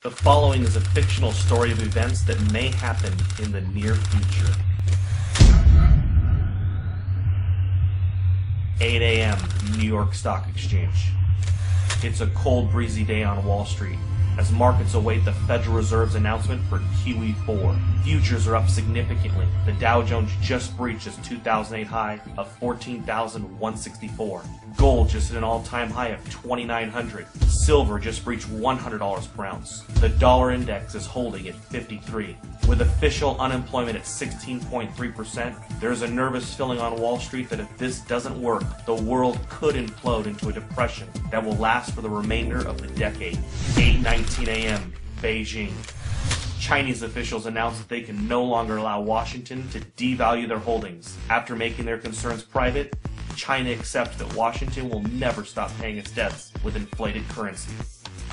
The following is a fictional story of events that may happen in the near future. 8 a.m. New York Stock Exchange. It's a cold, breezy day on Wall Street as markets await the Federal Reserve's announcement for QE4. Futures are up significantly. The Dow Jones just breached its 2008 high of 14,164. Gold just hit an all-time high of 2,900. Silver just breached $100 per ounce. The dollar index is holding at 53. With official unemployment at 16.3%, there's a nervous feeling on Wall Street that if this doesn't work, the world could implode into a depression that will last for the remainder of the decade. 8:19 a.m. Beijing. Chinese officials announced that they can no longer allow Washington to devalue their holdings. After making their concerns private, China accepts that Washington will never stop paying its debts with inflated currency.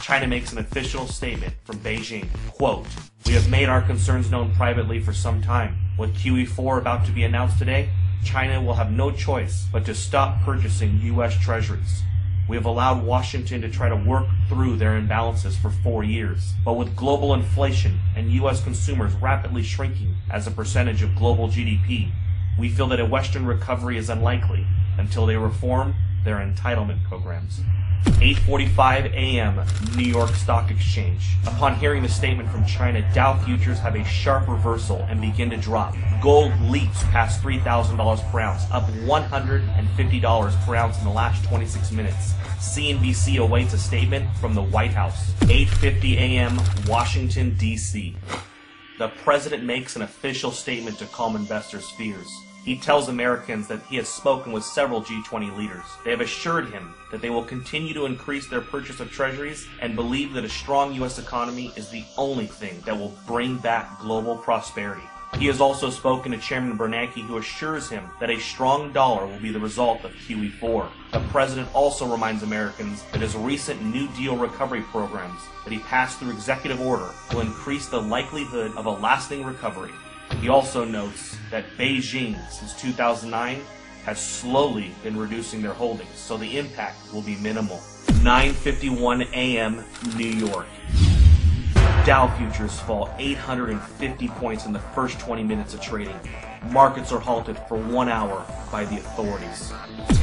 China makes an official statement from Beijing, quote, "We have made our concerns known privately for some time. With QE4 about to be announced today, China will have no choice but to stop purchasing U.S. treasuries. We have allowed Washington to try to work through their imbalances for 4 years. But with global inflation and U.S. consumers rapidly shrinking as a percentage of global GDP, we feel that a Western recovery is unlikely until they reform their entitlement programs." 8:45 a.m. New York Stock Exchange. Upon hearing the statement from China, Dow futures have a sharp reversal and begin to drop. Gold leaps past $3,000 per ounce, up $150 per ounce in the last 26 minutes. CNBC awaits a statement from the White House. 8:50 a.m. Washington, D.C. The president makes an official statement to calm investors' fears. He tells Americans that he has spoken with several G20 leaders. They have assured him that they will continue to increase their purchase of treasuries and believe that a strong U.S. economy is the only thing that will bring back global prosperity. He has also spoken to Chairman Bernanke, who assures him that a strong dollar will be the result of QE4. The president also reminds Americans that his recent New Deal recovery programs that he passed through executive order will increase the likelihood of a lasting recovery. He also notes that Beijing, since 2009, has slowly been reducing their holdings, so the impact will be minimal. 9:51 a.m. New York. Dow futures fall 850 points in the first 20 minutes of trading. Markets are halted for 1 hour by the authorities.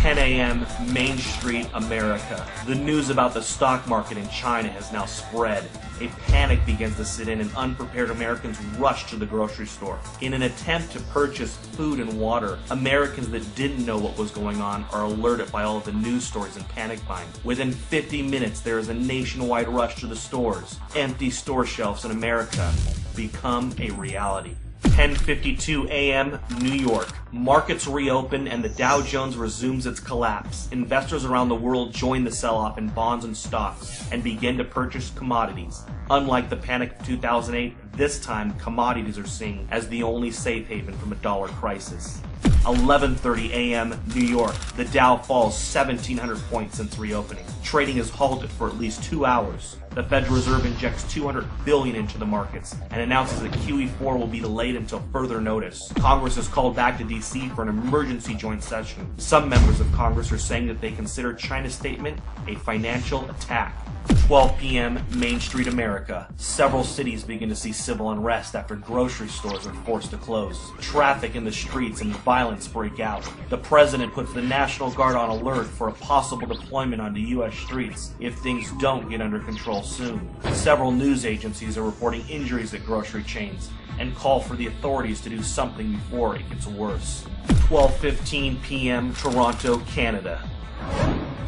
10 a.m. Main Street, America. The news about the stock market in China has now spread. A panic begins to set in and unprepared Americans rush to the grocery store. In an attempt to purchase food and water, Americans that didn't know what was going on are alerted by all of the news stories and panic buying. Within 50 minutes, there is a nationwide rush to the stores. Empty store shelves in America become a reality. 10:52 a.m. New York. Markets reopen and the Dow Jones resumes its collapse. Investors around the world join the sell-off in bonds and stocks and begin to purchase commodities. Unlike the panic of 2008, this time commodities are seen as the only safe haven from a dollar crisis. 11:30 a.m. New York. The Dow falls 1,700 points since reopening. Trading is halted for at least 2 hours. The Federal Reserve injects $200 billion into the markets and announces that QE4 will be delayed until further notice. Congress is called back to D.C. for an emergency joint session. Some members of Congress are saying that they consider China's statement a financial attack. 12 p.m. Main Street, America. Several cities begin to see civil unrest after grocery stores are forced to close. Traffic in the streets and violence break out. The president puts the National Guard on alert for a possible deployment onto U.S. streets if things don't get under control soon. Several news agencies are reporting injuries at grocery chains and call for the authorities to do something before it gets worse. 12:15 p.m. Toronto, Canada.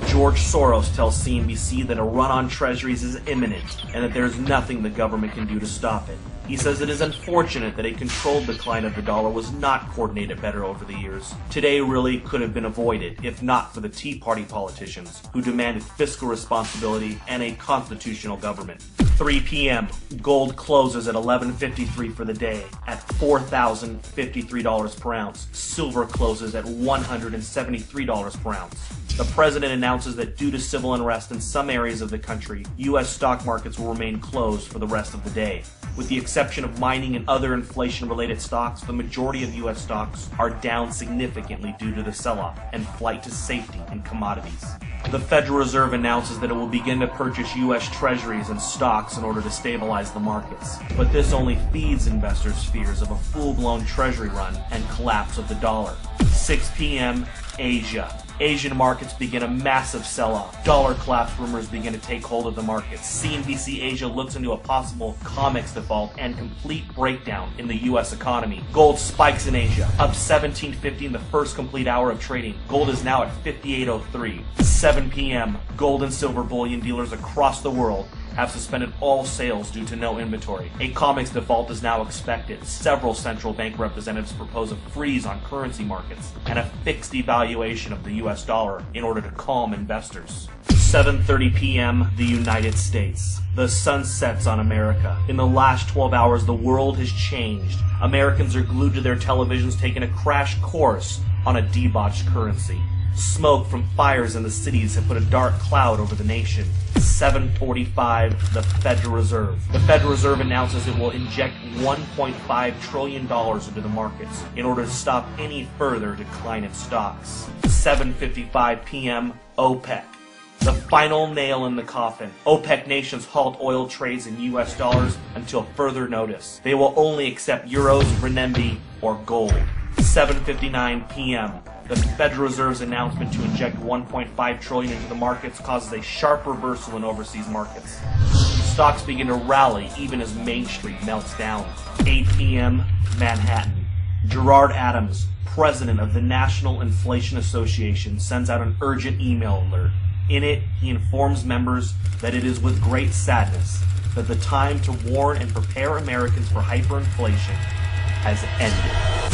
George Soros tells CNBC that a run on treasuries is imminent and that there is nothing the government can do to stop it. He says it is unfortunate that a controlled decline of the dollar was not coordinated better over the years. Today really could have been avoided if not for the Tea Party politicians who demanded fiscal responsibility and a constitutional government. 3 p.m. Gold closes at $11.53 for the day at $4,053 per ounce. Silver closes at $173 per ounce. The president announces that due to civil unrest in some areas of the country, U.S. stock markets will remain closed for the rest of the day. With the exception of mining and other inflation-related stocks, the majority of U.S. stocks are down significantly due to the sell-off and flight to safety in commodities. The Federal Reserve announces that it will begin to purchase U.S. treasuries and stocks in order to stabilize the markets. But this only feeds investors' fears of a full-blown treasury run and collapse of the dollar. 6 p.m. Asia. Asian markets begin a massive sell-off. Dollar collapse rumors begin to take hold of the markets. CNBC Asia looks into a possible COMEX default and complete breakdown in the U.S. economy. Gold spikes in Asia, up 1750 in the first complete hour of trading. Gold is now at 5803. 7 p.m. Gold and silver bullion dealers across the world have suspended all sales due to no inventory. A COMEX default is now expected. Several central bank representatives propose a freeze on currency markets and a fixed devaluation of the U.S. dollar in order to calm investors. 7:30 p.m. The United States. The sun sets on America. In the last 12 hours, the world has changed. Americans are glued to their televisions, taking a crash course on a debauched currency. Smoke from fires in the cities have put a dark cloud over the nation. 7:45, the Federal Reserve. The Federal Reserve announces it will inject $1.5 trillion into the markets in order to stop any further decline in stocks. 7:55 p.m., OPEC. The final nail in the coffin. OPEC nations halt oil trades in U.S. dollars until further notice. They will only accept euros, renminbi, or gold. 7:59 p.m. The Federal Reserve's announcement to inject $1.5 trillion into the markets causes a sharp reversal in overseas markets. Stocks begin to rally even as Main Street melts down. 8 p.m. Manhattan. Gerard Adams, president of the National Inflation Association, sends out an urgent email alert. In it, he informs members that it is with great sadness that the time to warn and prepare Americans for hyperinflation has ended.